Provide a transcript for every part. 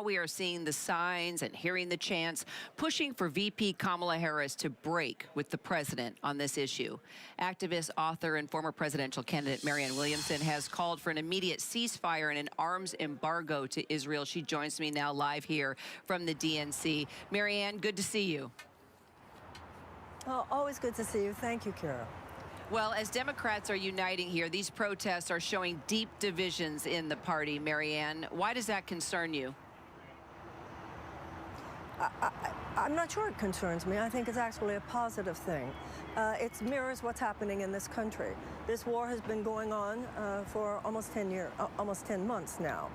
we are seeing the signs and hearing the chants pushing for VP Kamala Harris to break with the president on this issue. Activist, author, and former presidential candidate Marianne Williamson has called for an immediate ceasefire and an arms embargo to Israel. She joins me now live here from the DNC. Marianne, good to see you. Oh, always good to see you. Thank you, Kyra. Well, as Democrats are uniting here, these protests are showing deep divisions in the party. Marianne, why does that concern you? I'm not sure it concerns me. I think it's actually a positive thing. It mirrors what's happening in this country. This war has been going on for almost 10 months now.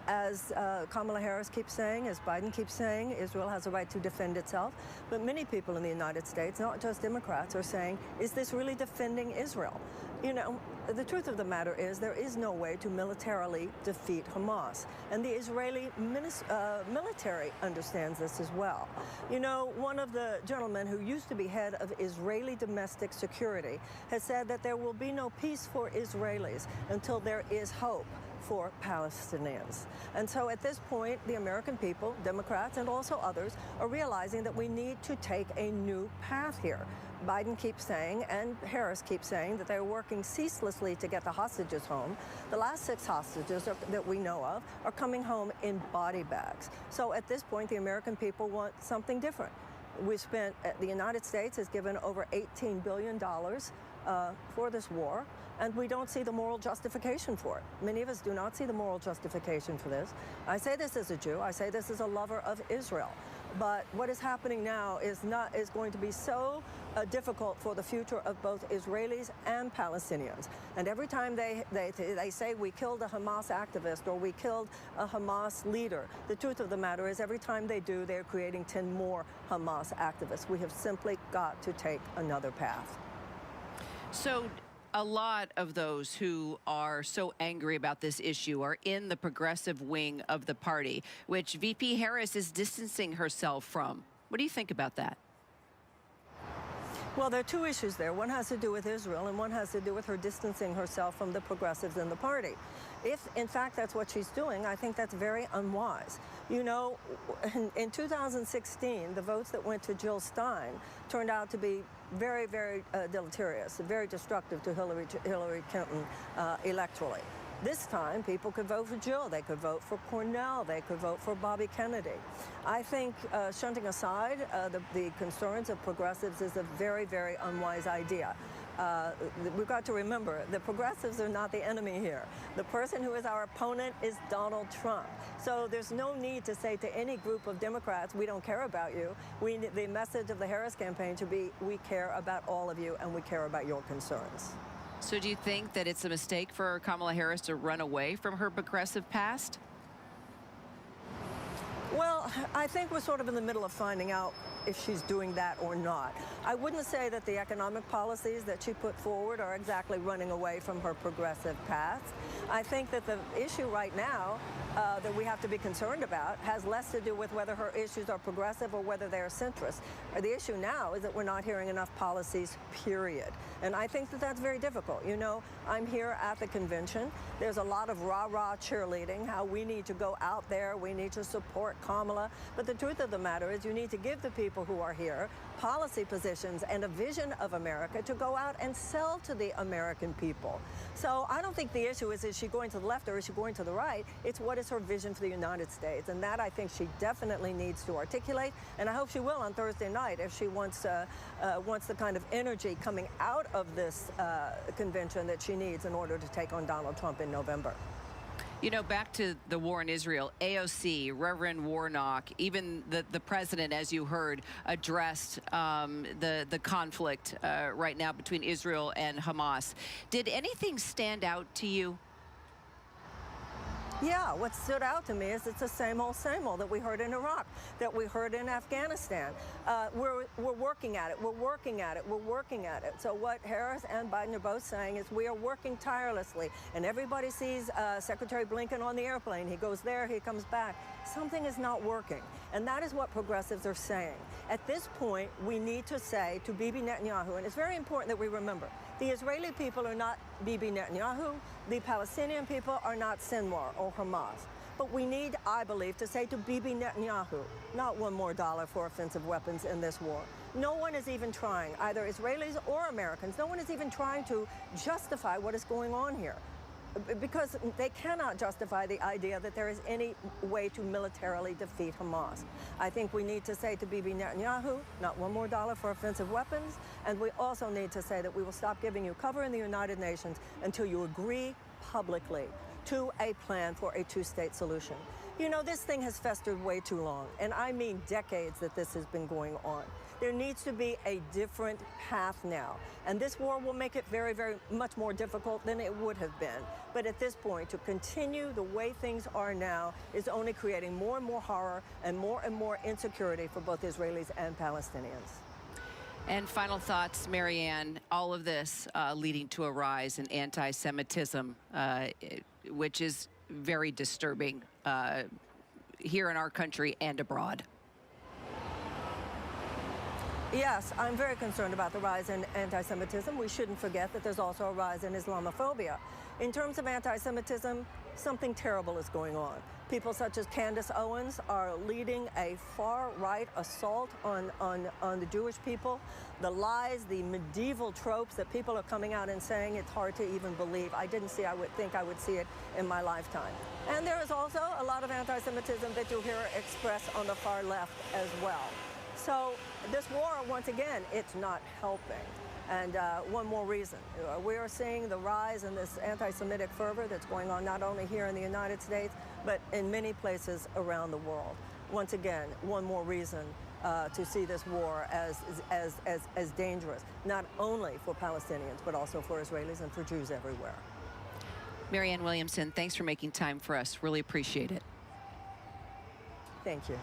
As Kamala Harris keeps saying, as Biden keeps saying, Israel has a right to defend itself. But many people in the United States, not just Democrats, are saying, is this really defending Israel? You know, the truth of the matter is there is no way to militarily defeat Hamas. And the Israeli military understands this as well. You know, one of the gentlemen who used to be head of Israeli domestic security has said that there will be no peace for Israelis until there is hope for Palestinians. And so at this point, the American people, Democrats and also others, are realizing that we need to take a new path here. Biden keeps saying, and Harris keeps saying, that they're working ceaselessly to get the hostages home. The last 6 hostages that we know of are coming home in body bags. So at this point, the American people want something different. The United States has given over $18 billion for this war, and we don't see the moral justification for it. Many of us do not see the moral justification for this. I say this as a Jew. I say this as a lover of Israel. But what is happening now is going to be so difficult for the future of both Israelis and Palestinians. And every time they say we killed a Hamas activist or we killed a Hamas leader, the truth of the matter is every time they do, they're creating 10 more Hamas activists. We have simply got to take another path. So a lot of those who are so angry about this issue are in the progressive wing of the party, which VP Harris is distancing herself from. What do you think about that? Well, there are 2 issues there. One has to do with Israel, and one has to do with her distancing herself from the progressives in the party. If, in fact, that's what she's doing, I think that's very unwise. You know, in 2016, the votes that went to Jill Stein turned out to be very, very deleterious, very destructive to Hillary Clinton electorally. This time, people could vote for Jill. They could vote for Cornell. They could vote for Bobby Kennedy. I think shunting aside the concerns of progressives is a very, very unwise idea. We've got to remember, the progressives are not the enemy here. The person who is our opponent is Donald Trump. So there's no need to say to any group of Democrats, we don't care about you. The message of the Harris campaign should be, we care about all of you and we care about your concerns. So do you think that it's a mistake for Kamala Harris to run away from her progressive past? Well, I think we're sort of in the middle of finding out if she's doing that or not. I wouldn't say that the economic policies that she put forward are exactly running away from her progressive past. I think that the issue right now that we have to be concerned about has less to do with whether her issues are progressive or whether they're centrist. The issue now is that we're not hearing enough policies, period. And I think that that's very difficult. You know, I'm here at the convention. There's a lot of rah-rah cheerleading, how we need to go out there, we need to support Kamala. But the truth of the matter is you need to give the people who are here policy positions and a vision of America to go out and sell to the American people. So I don't think the issue is she going to the left or is she going to the right? It's what is her vision for the United States. And that I think she definitely needs to articulate. And I hope she will on Thursday night if she wants the kind of energy coming out of this convention that she needs in order to take on Donald Trump in November. You know, back to the war in Israel, AOC, Reverend Warnock, even the president, as you heard, addressed the conflict right now between Israel and Hamas. Did anything stand out to you? Yeah, what stood out to me is it's the same old that we heard in Iraq, that we heard in Afghanistan. We're working at it, we're working at it, we're working at it. So what Harris and Biden are both saying is we are working tirelessly. And everybody sees Secretary Blinken on the airplane. He goes there, he comes back. Something is not working. And that is what progressives are saying. At this point, we need to say to Bibi Netanyahu, and it's very important that we remember, the Israeli people are not Bibi Netanyahu, the Palestinian people are not Sinwar or Hamas. But we need, I believe, to say to Bibi Netanyahu, not one more dollar for offensive weapons in this war. No one is even trying, either Israelis or Americans, no one is even trying to justify what is going on here, because they cannot justify the idea that there is any way to militarily defeat Hamas. I think we need to say to Bibi Netanyahu, not one more dollar for offensive weapons, and we also need to say that we will stop giving you cover in the United Nations until you agree publicly to a plan for a two-state solution. You know, this thing has festered way too long, and I mean decades that this has been going on. There needs to be a different path now, and this war will make it very, very much more difficult than it would have been. But at this point, to continue the way things are now is only creating more and more horror and more insecurity for both Israelis and Palestinians. And final thoughts, Marianne, all of this leading to a rise in anti-Semitism, which is very disturbing here in our country and abroad. Yes, I'm very concerned about the rise in anti-Semitism. We shouldn't forget that there's also a rise in Islamophobia. In terms of anti-Semitism, something terrible is going on. People such as Candace Owens are leading a far-right assault on the Jewish people. The lies, the medieval tropes that people are coming out and saying, it's hard to even believe. I would think I would see it in my lifetime. And there is also a lot of anti-Semitism that you'll hear expressed on the far left as well. So this war, once again, it's not helping. And one more reason, we are seeing the rise in this anti-Semitic fervor that's going on not only here in the United States, but in many places around the world. Once again, one more reason to see this war as dangerous, not only for Palestinians, but also for Israelis and for Jews everywhere. Marianne Williamson, thanks for making time for us. Really appreciate it. Thank you.